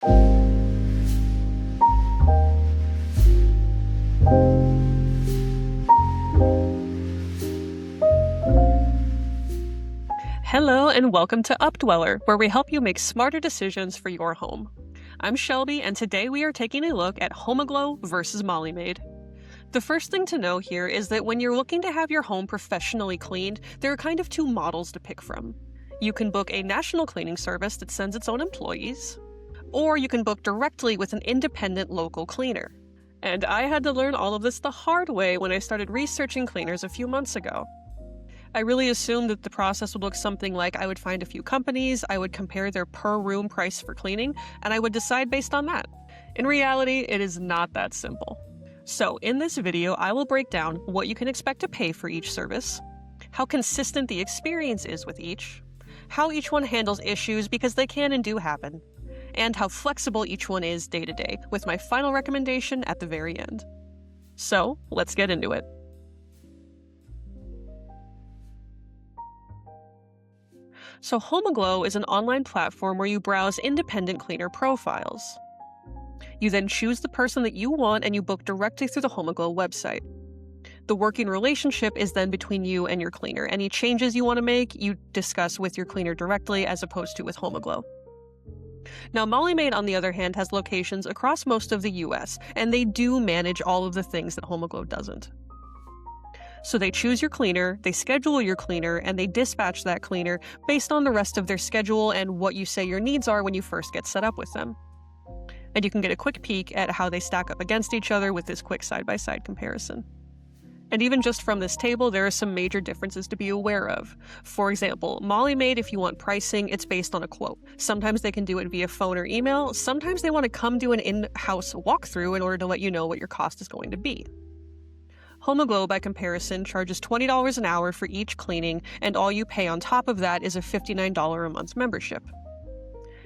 Hello and welcome to Updweller, where we help you make smarter decisions for your home. I'm Shelby, and today we are taking a look at Homeaglow versus Molly Maid. The first thing to know here is that when you're looking to have your home professionally cleaned, there are kind of two models to pick from. You can book a national cleaning service that sends its own employees, or you can book directly with an independent local cleaner. And I had to learn all of this the hard way when I started researching cleaners a few months ago. I really assumed that the process would look something like I would find a few companies, I would compare their per room price for cleaning, and I would decide based on that. In reality, it is not that simple. So in this video, I will break down what you can expect to pay for each service, how consistent the experience is with each, how each one handles issues because they can and do happen, and how flexible each one is day to day, with my final recommendation at the very end. So let's get into it. So Homeaglow is an online platform where you browse independent cleaner profiles. You then choose the person that you want and you book directly through the Homeaglow website. The working relationship is then between you and your cleaner. Any changes you want to make, you discuss with your cleaner directly as opposed to with Homeaglow. Now, Molly Maid, on the other hand, has locations across most of the US, and they do manage all of the things that Homeaglow doesn't. So they choose your cleaner, they schedule your cleaner, and they dispatch that cleaner based on the rest of their schedule and what you say your needs are when you first get set up with them. And you can get a quick peek at how they stack up against each other with this quick side-by-side comparison. And even just from this table, there are some major differences to be aware of. For example, Molly Maid, if you want pricing, it's based on a quote. Sometimes they can do it via phone or email. Sometimes they want to come do an in-house walkthrough in order to let you know what your cost is going to be. Homeaglow, by comparison, charges $20 an hour for each cleaning, and all you pay on top of that is a $59 a month membership.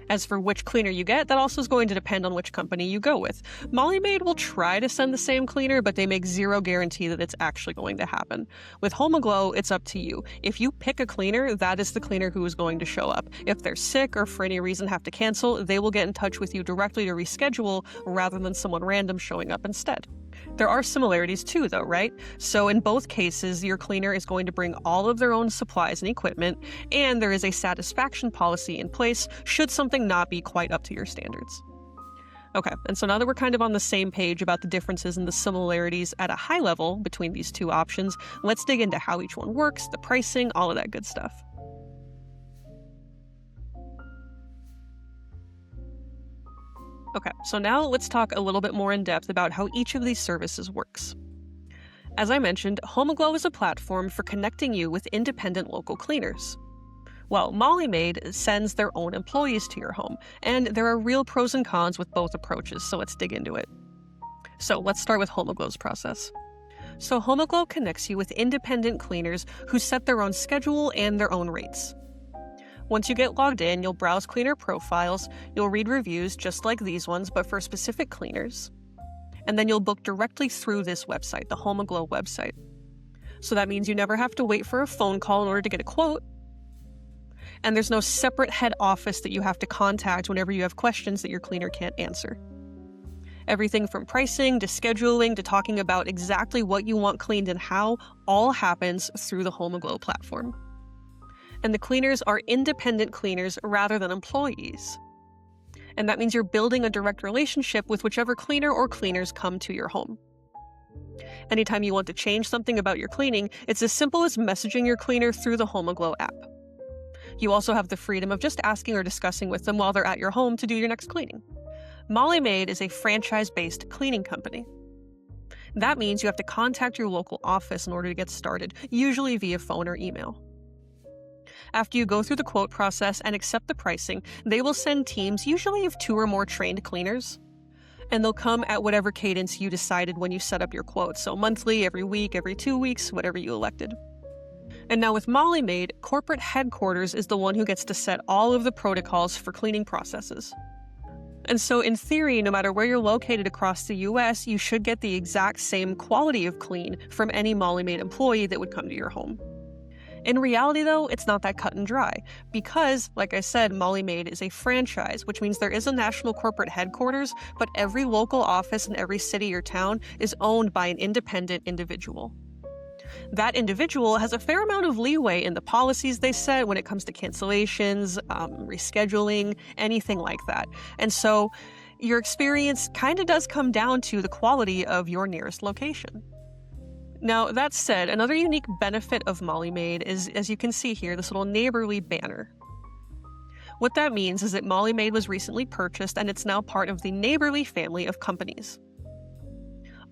As for which cleaner you get, that also is going to depend on which company you go with. Molly Maid will try to send the same cleaner, but they make zero guarantee that it's actually going to happen. With Homeaglow, it's up to you. If you pick a cleaner, that is the cleaner who is going to show up. If they're sick or for any reason have to cancel, they will get in touch with you directly to reschedule rather than someone random showing up instead. There are similarities too, though, right? So in both cases, your cleaner is going to bring all of their own supplies and equipment, and there is a satisfaction policy in place should something not be quite up to your standards. Okay, and so now that we're kind of on the same page about the differences and the similarities at a high level between these two options, let's dig into how each one works, the pricing, all of that good stuff. Okay, so now let's talk a little bit more in depth about how each of these services works. As I mentioned, Homeaglow is a platform for connecting you with independent local cleaners. Well, Molly Maid sends their own employees to your home, and there are real pros and cons with both approaches, so let's dig into it. So let's start with Homeaglow's process. So Homeaglow connects you with independent cleaners who set their own schedule and their own rates. Once you get logged in, you'll browse cleaner profiles, you'll read reviews just like these ones, but for specific cleaners. And then you'll book directly through this website, the Homeaglow website. So that means you never have to wait for a phone call in order to get a quote. And there's no separate head office that you have to contact whenever you have questions that your cleaner can't answer. Everything from pricing to scheduling to talking about exactly what you want cleaned and how all happens through the Homeaglow platform. And the cleaners are independent cleaners rather than employees. And that means you're building a direct relationship with whichever cleaner or cleaners come to your home. Anytime you want to change something about your cleaning, it's as simple as messaging your cleaner through the Homeaglow app. You also have the freedom of just asking or discussing with them while they're at your home to do your next cleaning. Molly Maid is a franchise-based cleaning company. That means you have to contact your local office in order to get started, usually via phone or email. After you go through the quote process and accept the pricing, they will send teams, usually of 2 or more trained cleaners, and they'll come at whatever cadence you decided when you set up your quote, so monthly, every week, every 2 weeks, whatever you elected. And now with Molly Maid, corporate headquarters is the one who gets to set all of the protocols for cleaning processes. And so in theory, no matter where you're located across the US, you should get the exact same quality of clean from any Molly Maid employee that would come to your home. In reality, though, it's not that cut and dry because, like I said, Molly Maid is a franchise, which means there is a national corporate headquarters, but every local office in every city or town is owned by an independent individual. That individual has a fair amount of leeway in the policies they set when it comes to cancellations, rescheduling, anything like that. And so your experience kind of does come down to the quality of your nearest location. Now, that said, another unique benefit of Molly Maid is, as you can see here, this little neighborly banner. What that means is that Molly Maid was recently purchased and it's now part of the Neighborly family of companies.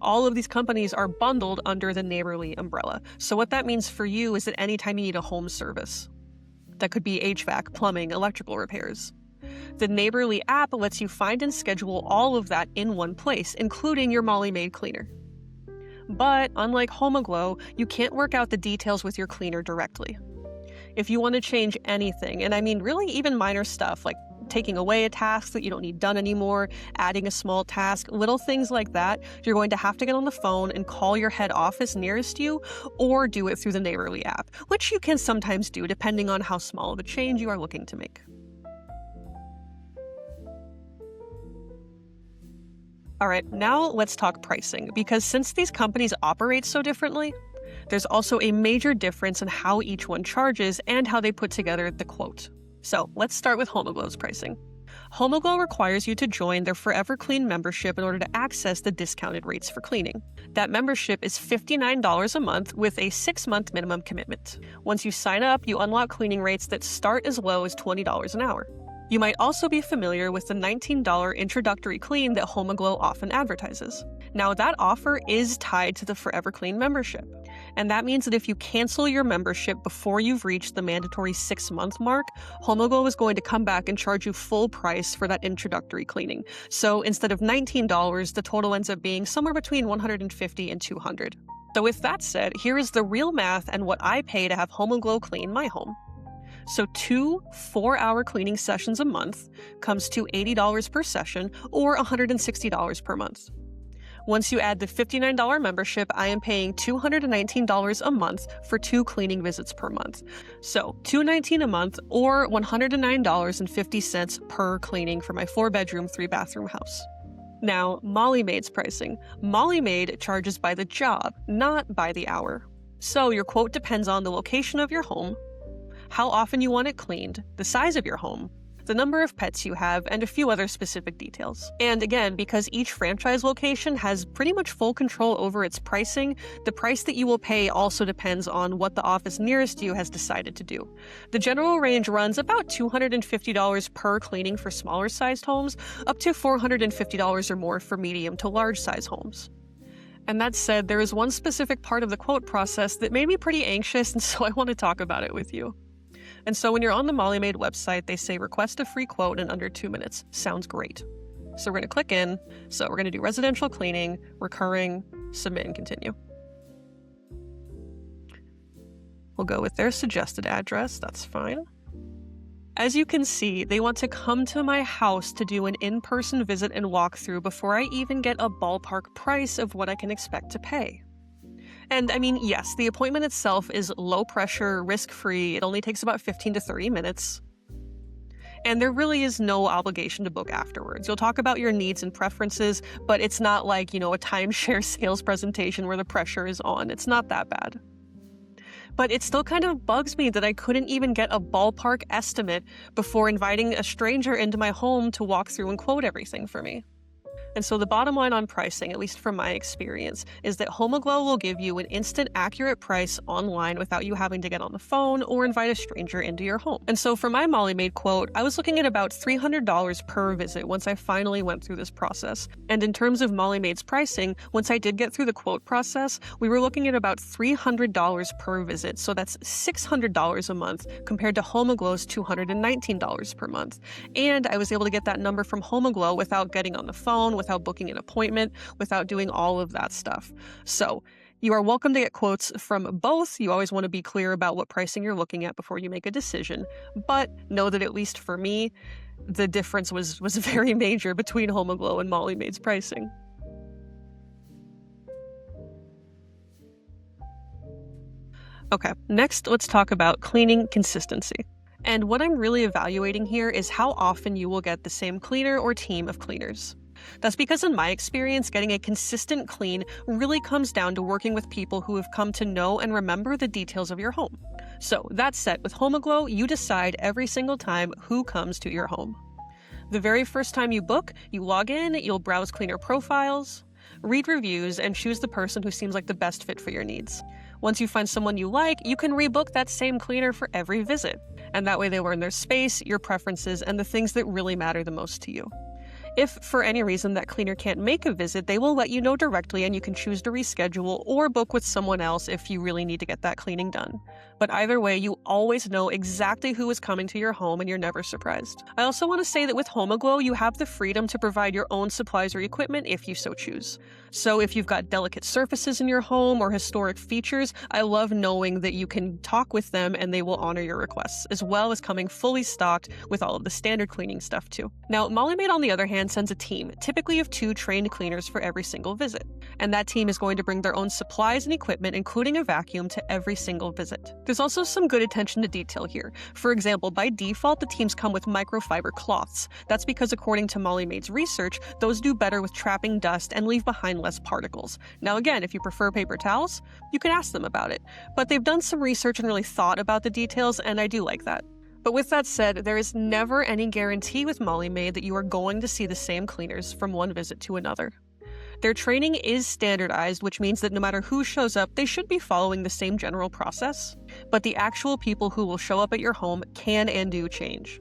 All of these companies are bundled under the Neighborly umbrella. So what that means for you is that anytime you need a home service, that could be HVAC, plumbing, electrical repairs, the Neighborly app lets you find and schedule all of that in one place, including your Molly Maid cleaner. But unlike Homeaglow, you can't work out the details with your cleaner directly. If you want to change anything, and I mean really even minor stuff like taking away a task that you don't need done anymore, adding a small task, little things like that, you're going to have to get on the phone and call your head office nearest you or do it through the Neighborly app, which you can sometimes do depending on how small of a change you are looking to make. All right, now let's talk pricing, because since these companies operate so differently, there's also a major difference in how each one charges and how they put together the quote. So let's start with Homeaglow's pricing. Homeaglow requires you to join their Forever Clean membership in order to access the discounted rates for cleaning. That membership is $59 a month with a 6-month minimum commitment. Once you sign up, you unlock cleaning rates that start as low as $20 an hour. You might also be familiar with the $19 introductory clean that Homeaglow often advertises. Now, that offer is tied to the Forever Clean membership, and that means that if you cancel your membership before you've reached the mandatory 6-month mark, Homeaglow is going to come back and charge you full price for that introductory cleaning. So instead of $19, the total ends up being somewhere between $150 and $200. So with that said, here is the real math and what I pay to have Homeaglow clean my home. So 2 4-hour cleaning sessions a month comes to $80 per session or $160 per month. Once you add the $59 membership, I am paying $219 a month for 2 cleaning visits per month. So $219 a month or $109.50 per cleaning for my 4-bedroom, 3-bathroom house. Now, Molly Maid's pricing. Molly Maid charges by the job, not by the hour. So your quote depends on the location of your home, how often you want it cleaned, the size of your home, the number of pets you have, and a few other specific details. And again, because each franchise location has pretty much full control over its pricing, the price that you will pay also depends on what the office nearest you has decided to do. The general range runs about $250 per cleaning for smaller sized homes, up to $450 or more for medium to large size homes. And that said, there is one specific part of the quote process that made me pretty anxious, and so I want to talk about it with you. And so when you're on the Molly Maid website, they say request a free quote in under 2 minutes. Sounds great. So we're going to click in. So we're going to do residential cleaning, recurring, submit and continue. We'll go with their suggested address. That's fine. As you can see, they want to come to my house to do an in-person visit and walkthrough before I even get a ballpark price of what I can expect to pay. And I mean, yes, the appointment itself is low pressure, risk-free. It only takes about 15 to 30 minutes. And there really is no obligation to book afterwards. You'll talk about your needs and preferences, but it's not like, a timeshare sales presentation where the pressure is on. It's not that bad. But it still kind of bugs me that I couldn't even get a ballpark estimate before inviting a stranger into my home to walk through and quote everything for me. And so the bottom line on pricing, at least from my experience, is that Homeaglow will give you an instant accurate price online without you having to get on the phone or invite a stranger into your home. And so for my Molly Maid quote, I was looking at about $300 per visit once I finally went through this process. And in terms of Molly Maid's pricing, once I did get through the quote process, we were looking at about $300 per visit. So that's $600 a month compared to Homeaglow's $219 per month. And I was able to get that number from Homeaglow without getting on the phone, without booking an appointment, without doing all of that stuff. So you are welcome to get quotes from both. You always want to be clear about what pricing you're looking at before you make a decision. But know that at least for me, the difference was very major between Homeaglow and Molly Maid's pricing. Okay, next let's talk about cleaning consistency. And what I'm really evaluating here is how often you will get the same cleaner or team of cleaners. That's because, in my experience, getting a consistent clean really comes down to working with people who have come to know and remember the details of your home. So, that said, with Homeaglow, you decide every single time who comes to your home. The very first time you book, you log in, you'll browse cleaner profiles, read reviews, and choose the person who seems like the best fit for your needs. Once you find someone you like, you can rebook that same cleaner for every visit. And that way they learn their space, your preferences, and the things that really matter the most to you. If, for any reason, that cleaner can't make a visit, they will let you know directly and you can choose to reschedule or book with someone else if you really need to get that cleaning done. But either way, you always know exactly who is coming to your home and you're never surprised. I also want to say that with Homeaglow, you have the freedom to provide your own supplies or equipment if you so choose. So if you've got delicate surfaces in your home or historic features, I love knowing that you can talk with them and they will honor your requests, as well as coming fully stocked with all of the standard cleaning stuff too. Now, Molly Maid, on the other hand, sends a team, typically of 2 trained cleaners for every single visit. And that team is going to bring their own supplies and equipment, including a vacuum, to every single visit. There's also some good attention to detail here. For example, by default, the teams come with microfiber cloths. That's because, according to Molly Maid's research, those do better with trapping dust and leave behind less particles. Now again, if you prefer paper towels, you can ask them about it. But they've done some research and really thought about the details, and I do like that. But with that said, there is never any guarantee with Molly Maid that you are going to see the same cleaners from one visit to another. Their training is standardized, which means that no matter who shows up, they should be following the same general process. But the actual people who will show up at your home can and do change.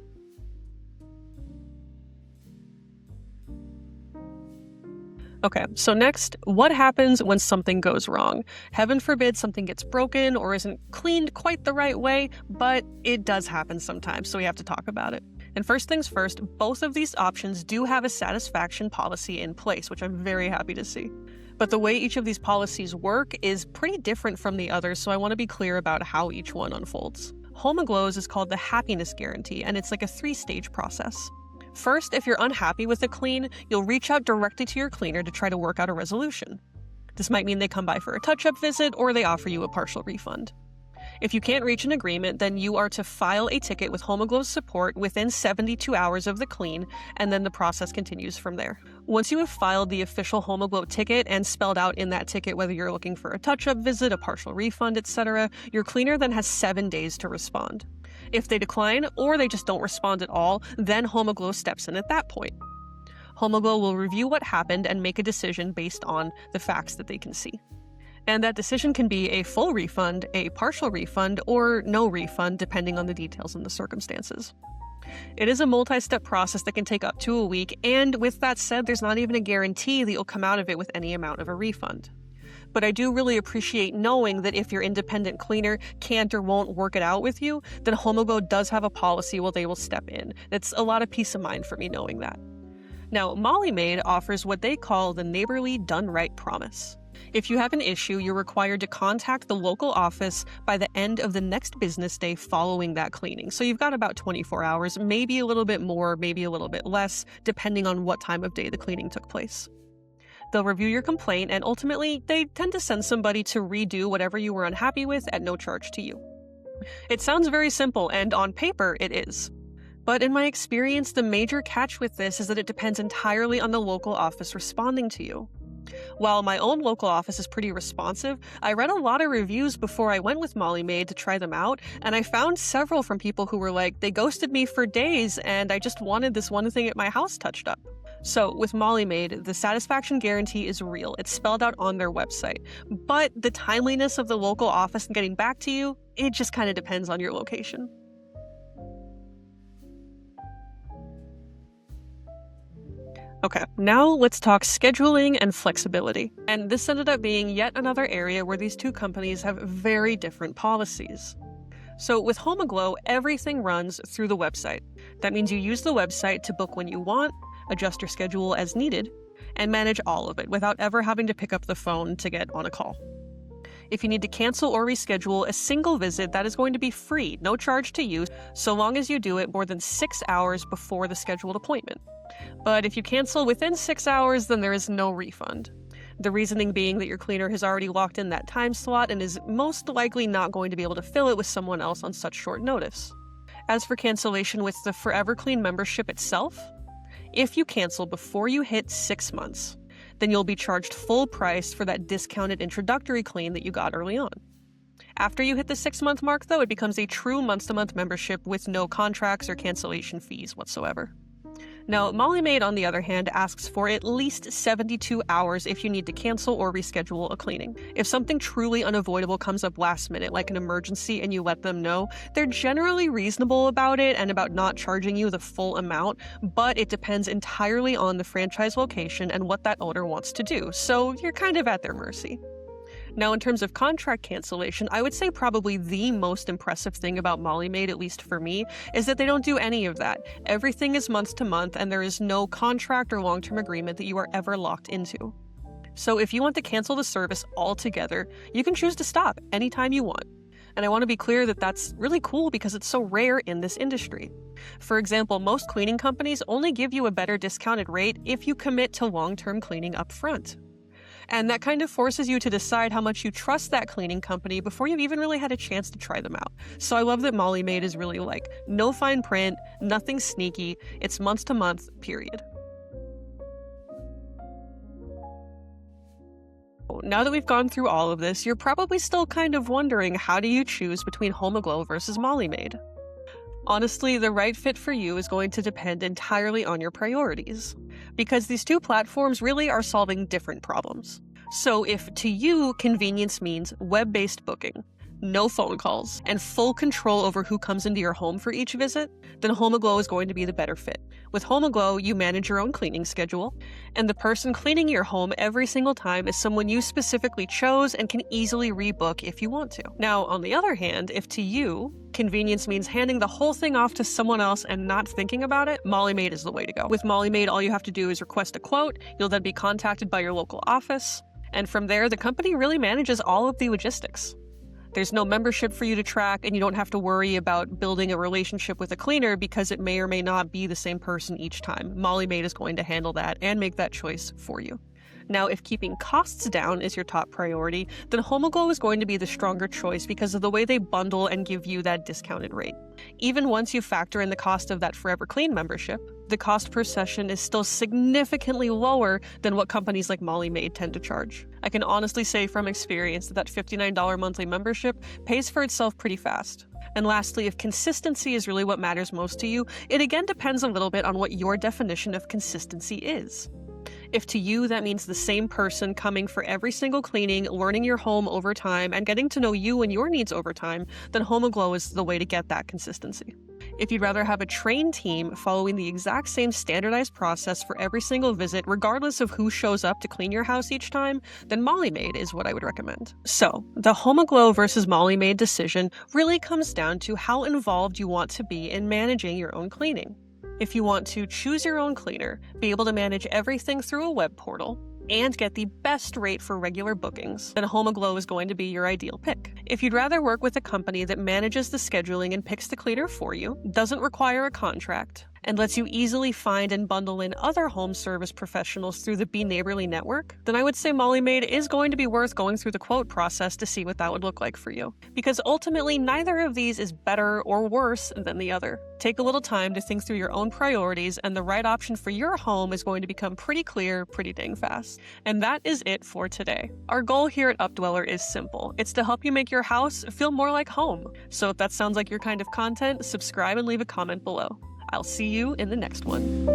Okay, so next, what happens when something goes wrong? Heaven forbid something gets broken or isn't cleaned quite the right way, but it does happen sometimes, so we have to talk about it. And first things first, both of these options do have a satisfaction policy in place, which I'm very happy to see. But the way each of these policies work is pretty different from the others, so I want to be clear about how each one unfolds. Homeaglow's is called the happiness guarantee, and it's like a 3-stage process. First, if you're unhappy with a clean, you'll reach out directly to your cleaner to try to work out a resolution. This might mean they come by for a touch-up visit or they offer you a partial refund. If you can't reach an agreement, then you are to file a ticket with Homeaglow's support within 72 hours of the clean, and then the process continues from there. Once you have filed the official Homeaglow ticket and spelled out in that ticket whether you're looking for a touch-up visit, a partial refund, etc., your cleaner then has 7 days to respond. If they decline, or they just don't respond at all, then Homeaglow steps in at that point. Homeaglow will review what happened and make a decision based on the facts that they can see. And that decision can be a full refund, a partial refund, or no refund, depending on the details and the circumstances. It is a multi-step process that can take up to a week, and with that said, there's not even a guarantee that you'll come out of it with any amount of a refund. But I do really appreciate knowing that if your independent cleaner can't or won't work it out with you, then Homeaglow does have a policy where they will step in. It's a lot of peace of mind for me knowing that. Now, Molly Maid offers what they call the neighborly done right promise. If you have an issue, you're required to contact the local office by the end of the next business day following that cleaning. So you've got about 24 hours, maybe a little bit more, maybe a little bit less, depending on what time of day the cleaning took place. They'll review your complaint, and ultimately, they tend to send somebody to redo whatever you were unhappy with at no charge to you. It sounds very simple, and on paper, it is. But in my experience, the major catch with this is that it depends entirely on the local office responding to you. While my own local office is pretty responsive, I read a lot of reviews before I went with Molly Maid to try them out, and I found several from people who were like, they ghosted me for days and I just wanted this one thing at my house touched up. So with Molly Maid, the satisfaction guarantee is real. It's spelled out on their website. But the timeliness of the local office and getting back to you, it just kind of depends on your location. Okay, now let's talk scheduling and flexibility. And this ended up being yet another area where these two companies have very different policies. So with Homeaglow, everything runs through the website. That means you use the website to book when you want, adjust your schedule as needed, and manage all of it without ever having to pick up the phone to get on a call. If you need to cancel or reschedule a single visit, that is going to be free, no charge to you, so long as you do it more than 6 hours before the scheduled appointment. But if you cancel within 6 hours, then there is no refund. The reasoning being that your cleaner has already locked in that time slot and is most likely not going to be able to fill it with someone else on such short notice. As for cancellation with the Forever Clean membership itself, if you cancel before you hit 6 months, then you'll be charged full price for that discounted introductory clean that you got early on. After you hit the 6-month mark, though, it becomes a true month-to-month membership with no contracts or cancellation fees whatsoever. Now, Molly Maid, on the other hand, asks for at least 72 hours if you need to cancel or reschedule a cleaning. If something truly unavoidable comes up last minute, like an emergency, and you let them know, they're generally reasonable about it and about not charging you the full amount, but it depends entirely on the franchise location and what that owner wants to do, so you're kind of at their mercy. Now, in terms of contract cancellation, I would say probably the most impressive thing about Molly Maid, at least for me, is that they don't do any of that. Everything is month to month, and there is no contract or long-term agreement that you are ever locked into. So if you want to cancel the service altogether, you can choose to stop anytime you want. And I want to be clear that that's really cool because it's so rare in this industry. For example, most cleaning companies only give you a better discounted rate if you commit to long-term cleaning up front. And that kind of forces you to decide how much you trust that cleaning company before you've even really had a chance to try them out. So I love that Molly Maid is really like, no fine print, nothing sneaky, it's month to month, period. Now that we've gone through all of this, you're probably still kind of wondering, how do you choose between Homeaglow versus Molly Maid? Honestly, the right fit for you is going to depend entirely on your priorities, because these two platforms really are solving different problems. So if to you convenience means web-based booking, no phone calls, and full control over who comes into your home for each visit, then Homeaglow is going to be the better fit. With Homeaglow, you manage your own cleaning schedule, and the person cleaning your home every single time is someone you specifically chose and can easily rebook if you want to. Now, on the other hand, if to you, convenience means handing the whole thing off to someone else and not thinking about it, Molly Maid is the way to go. With Molly Maid, all you have to do is request a quote, you'll then be contacted by your local office, and from there, the company really manages all of the logistics. There's no membership for you to track, and you don't have to worry about building a relationship with a cleaner because it may or may not be the same person each time. Molly Maid is going to handle that and make that choice for you. Now, if keeping costs down is your top priority, then Homeaglow is going to be the stronger choice because of the way they bundle and give you that discounted rate. Even once you factor in the cost of that Forever Clean membership, the cost per session is still significantly lower than what companies like Molly Maid tend to charge. I can honestly say from experience that $59 monthly membership pays for itself pretty fast. And lastly, if consistency is really what matters most to you, it again depends a little bit on what your definition of consistency is. If to you that means the same person coming for every single cleaning, learning your home over time, and getting to know you and your needs over time, then Homeaglow is the way to get that consistency. If you'd rather have a trained team following the exact same standardized process for every single visit, regardless of who shows up to clean your house each time, then Molly Maid is what I would recommend. So, the Homeaglow versus Molly Maid decision really comes down to how involved you want to be in managing your own cleaning. If you want to choose your own cleaner, be able to manage everything through a web portal, and get the best rate for regular bookings, then Homeaglow is going to be your ideal pick. If you'd rather work with a company that manages the scheduling and picks the cleaner for you, doesn't require a contract, and lets you easily find and bundle in other home service professionals through the Be Neighborly network, then I would say Molly Maid is going to be worth going through the quote process to see what that would look like for you. Because ultimately, neither of these is better or worse than the other. Take a little time to think through your own priorities, and the right option for your home is going to become pretty clear pretty dang fast. And that is it for today. Our goal here at Updweller is simple. It's to help you make your house feel more like home. So if that sounds like your kind of content, subscribe and leave a comment below. I'll see you in the next one.